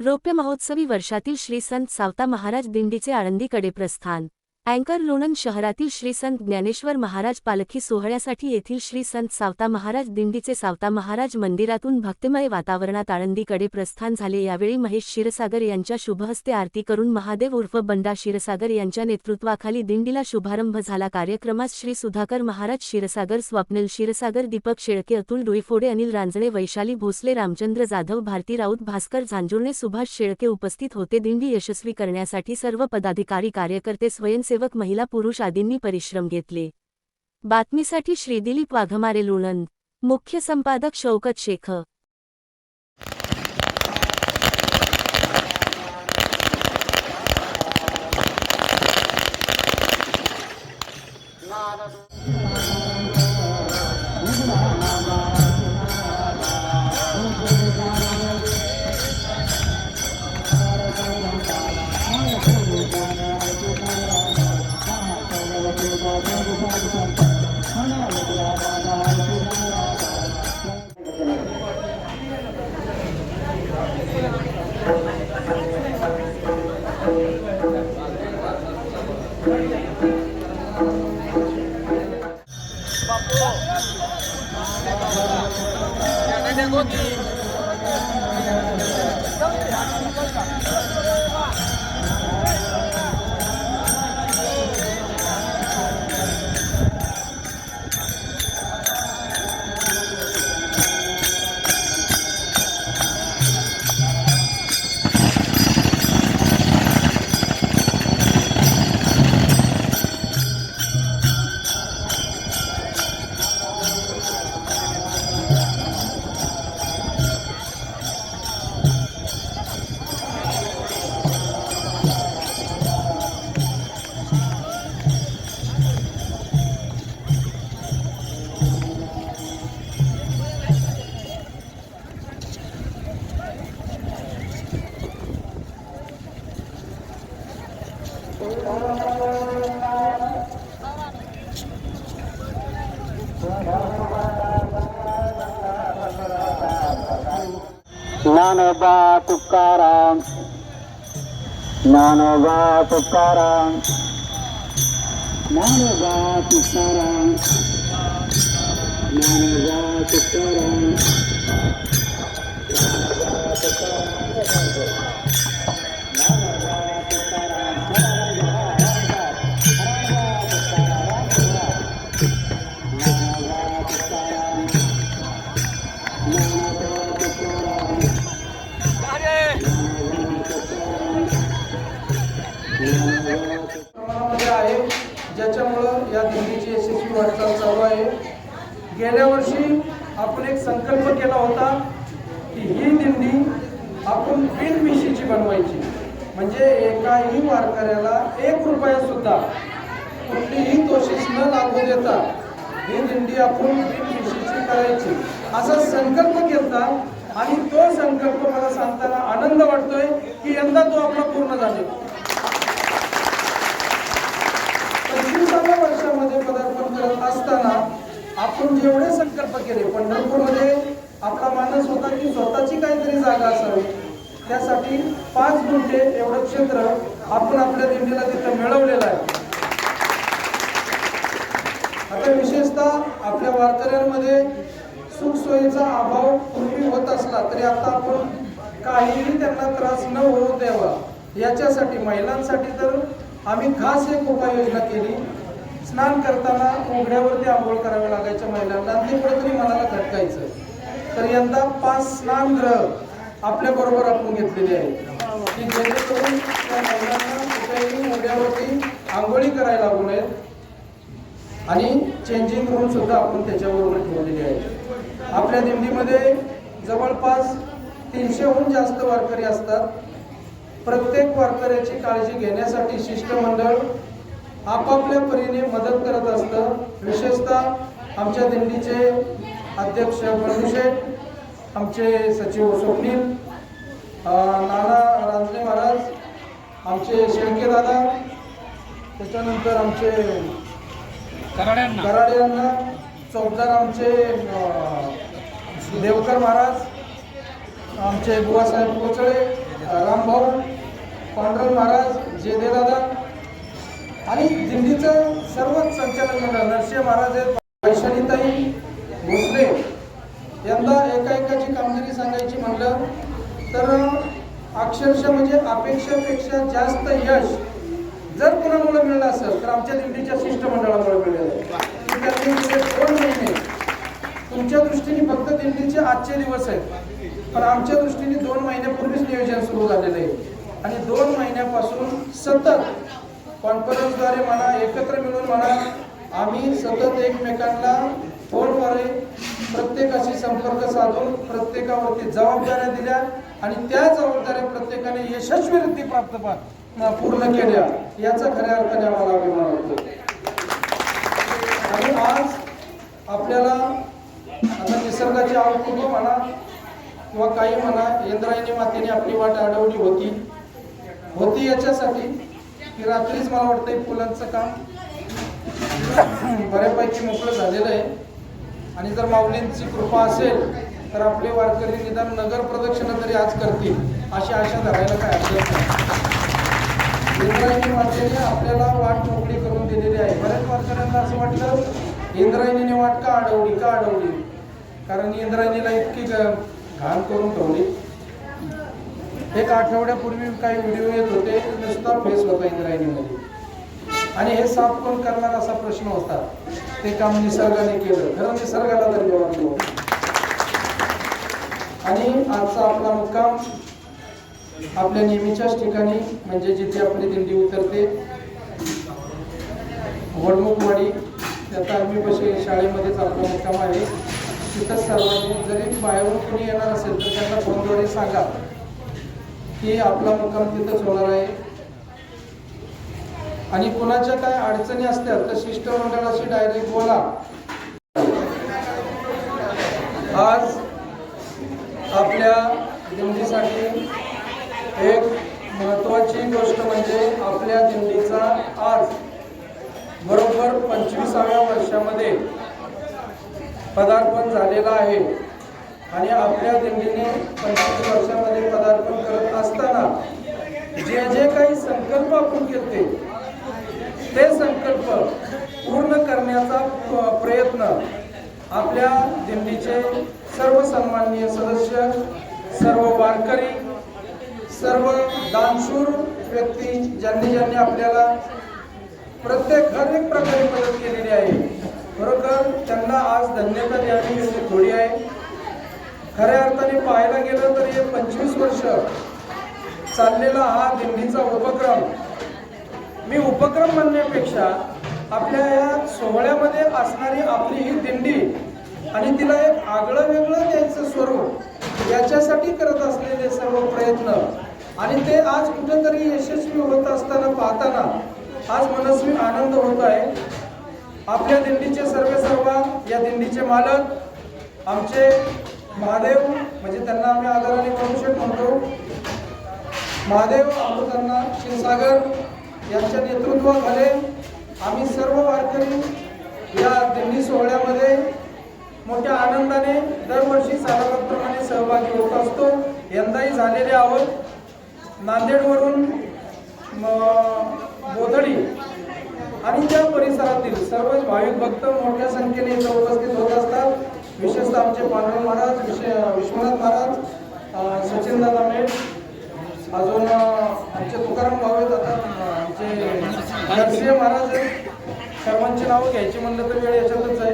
रौप्य महोत्सवी वर्षातील श्री संत सावता महाराज दिंडीचे आळंदीकडे प्रस्थान। अँकर लोणंद शहरातील श्री संत ज्ञानेश्वर महाराज पालखी सोहळ्यासाठी येथील श्री संत सावता महाराज दिंडीचे सावता महाराज मंदिरातून भक्तिमय वातावरणात आळंदीकडे प्रस्थान झाले। यावेळी महेश क्षीरसागर यांच्या शुभहस्ते आरती करून महादेव उर्फ बंडा क्षीरसागर यांच्या नेतृत्वाखाली दिंडीला शुभारंभ झाला। कार्यक्रमास श्री सुधाकर महाराज क्षीरसागर, स्वप्नील क्षीरसागर, दीपक शेळके, अतुल डोईफोडे, अनिल रांजणे, वैशाली भोसले, रामचंद्र जाधव, भारती राऊत, भास्कर झांजुर्णे, सुभाष शेळके उपस्थित होते। दिंडी यशस्वी करण्यासाठी सर्व पदाधिकारी, कार्यकर्ते, स्वयंसेवक, महिला, पुरुष आदींनी परिश्रम घेतले। बातमीसाठी श्री दिलीप वाघमारे, लोणंद। मुख्य संपादक शौकत शेख। ज्ञानोबा तुकाराम, ज्ञानोबा तुकाराम, ज्ञानोबा तुकाराम, ज्ञानोबा तुकाराम, आहे ज्याच्यामुळं या दिंडीची यशस्वी वाटचाल चालू आहे। गेल्या वर्षी आपण एक संकल्प केला होता की ही दिंडी आपण बिनमिशीची बनवायची, म्हणजे एकाही वारकऱ्याला 1 रुपया सुद्धा कुठलीही कोशिश न लागू देता ही दिंडी आपण बिनमिशीची करायची असा संकल्प केला। आणि तो संकल्प मला सांगताना आनंद वाटतोय की यंदा तो आपला पूर्ण झाला। 25व्या वर्षामध्ये पदार्पण करत असताना आपण जेवढे संकल्प केले, पंढरपूरमध्ये आपला मानस होता की स्वतःची काहीतरी जागा असावी, त्यासाठी 5 गुंठे एवढं क्षेत्र आपण आपल्या दिंडीला तिथं मिळवलेलं आहे। आता विशेषतः आपल्या वारकऱ्यांमध्ये सुखसोयीचा अभाव पूर्वी होत असला तरी आता आपण काहीही त्यांना त्रास न होऊ द्यावा याच्यासाठी महिलांसाठी तर आम्ही खास एक उपाययोजना केली। स्नान करताना उघड्यावरती आंघोळ करावे लागायच्या महिलांना, ते कुठेतरी मनाला खटकायचं, तर यंदा 5 स्नानगृह आपल्याबरोबर आपण घेतलेले आहेत की जेणेकरून त्या महिलांना कुठेही उघड्यावरती आंघोळी करायला लागू नयेत आणि चेंजिंग रूम सुद्धा आपण त्याच्याबरोबर ठेवलेले आहे। आपल्या दिंडीमध्ये जवळपास 300हून जास्त वारकरी असतात। प्रत्येक वारकऱ्याची काळजी घेण्यासाठी शिष्टमंडळ आपापल्या परीने मदत करत असतं। विशेषतः आमच्या दिंडीचे अध्यक्ष बंडू शेठ, आमचे सचिव स्वप्नील, नाना रांजणे महाराज, आमचे शेळके दादा, त्याच्यानंतर आमचे कराड्यांना, चौकदार आमचे देवकर महाराज, आमचे बुवासाहेब कोचळे, रामभाऊ, पांडुरंग महाराज, जेदेदादा आणि दिंडीचं सर्वच संचालक मंडळ, नरसिंह महाराज आहेत, वैशालीताई भोसले. यंदा एकाएकाची कामगिरी सांगायची म्हटलं तर अक्षरशः म्हणजे अपेक्षेपेक्षा जास्त यश जर कोणामुळे मिळलं असेल तर आमच्या दिंडीच्या शिष्टमंडळामुळे मिळालं आहे. त्यांनी गेले 2 महिने तुमच्या दृष्टीने फक्त दिंडीचे आजचे दिवस आहेत, पण आमच्या दृष्टीने 2 महिन्यापूर्वीच नियोजन सुरू झालेलं आहे आणि 2 महिन्यापासून सतत कॉन्फरन्सद्वारे म्हणा, एकत्र मिळून म्हणा, आम्ही सतत एकमेकांना फोनद्वारे प्रत्येकाशी संपर्क साधून प्रत्येकावरती जबाबदाऱ्या दिल्या आणि त्या जबाबदाऱ्या प्रत्येकाने यशस्वीरित्या पूर्ण केल्या, याचा खऱ्या अर्थाने आम्हाला अभिमान होतो. आणि आज आपल्याला आता निसर्गाची आवडून म्हणा किंवा काही म्हणा, इंद्रायणी मातेने आपली वाट अडवली होती याच्यासाठी की रात्रीच मला वाटतं फुलांचं काम बऱ्यापैकी मोकळं झालेलं आहे आणि जर माऊलींची कृपा असेल तर आपले वारकरी निदान नगर प्रदक्षिणा तरी आज करतील अशी आशा धरायला काय हरकत नाही. इंद्रायणी मातेने आपल्याला वाट मोकळी करून दिलेली आहे. बऱ्याच वारकऱ्यांना असं वाटलं इंद्रायणीने वाट का अडवली, कारण इंद्रायणीला इतकी घाण करून ठेवली. एक आठवड्यापूर्वी काही व्हिडिओ येत होते, नुसता फेस होता इंद्रायणीमध्ये आणि हे साफ कोण करणार असा प्रश्न होता. ते काम निसर्गाने केलं, खरं निसर्गाला धन्यवाद देऊ. आणि आजचा आपला मुक्काम आपल्या नेहमीच्याच ठिकाणी म्हणजे जिथे आपली दिंडी उतरते, वडमुखवाडी त्या तालमीपाशी शाळेमध्येच आपला मुक्काम आहे. तिथं सर्वांनी जरी बाहेरून कोणी येणार असेल तर त्यांना फोनद्वारे सांगा की आपला मुक्काम तिथंच होणार आहे. आणि कोणाच्या काय अडचणी असतात तर शिष्टमंडळाशी डायरेक्ट बोला. आज आपल्या दिंडीसाठी एक महत्त्वाची गोष्ट म्हणजे आपल्या दिंडीचा आज बरोबर 25व्या वर्षामध्ये पदार्पण झालेला आहे. आणि आपल्या दिंडीने 25 वर्षामध्ये पदार्पण करत असताना जे जे काही संकल्प आपण केले ते संकल्प पूर्ण करण्याचा प्रयत्न आपल्या दिंडीचे सर्व सन्माननीय सदस्य, सर्व वारकरी, सर्व दानशूर व्यक्ती ज्यांनी आपल्याला हर एक प्रकारे मदत केलेली आहे, खरोखर त्यांना आज धन्यता द्यावी एवढी थोडी आहे. खऱ्या अर्थाने पाहायला गेलं तर हे 25 वर्ष चाललेला हा दिंडीचा उपक्रम, मी उपक्रम म्हणण्यापेक्षा आपल्या या सोहळ्यामध्ये असणारी आपली ही दिंडी आणि तिला एक आगळं वेगळं द्यायचं स्वरूप याच्यासाठी करत असलेले सर्व प्रयत्न आणि ते आज कुठेतरी यशस्वी होत असताना पाहताना आज मनस्वी आनंद होत आहे. आपल्या दिंडीचे सर्व या दिंडीचे मालक आमचे महादेव, म्हणजे त्यांना आम्ही आदराने करुशेठ म्हणतो, महादेव अमृतांना क्षीरसागर यांच्या नेतृत्वाखाली आम्ही सर्व वारकरी या दिंडी सोहळ्यामध्ये मोठ्या आनंदाने दरवर्षी सालाबादप्रमाणे सहभागी होत असतो. यंदाही झालेले आहोत. नांदेडवरून बोधडी आणि त्या परिसरातील सर्वच भाविक भक्त मोठ्या संख्येने इथं उपस्थित होत असतात. विशेषतः आमचे पांडुरंग महाराज, विश्वनाथ महाराज, सचिनदादा मेठ, अजून आमचे तुकाराम भाऊ आहेत, आता आमचे नरसिंह महाराज आहेत. सर्वांची नावं घ्यायची म्हणलं तर वेळ याच्यातच आहे.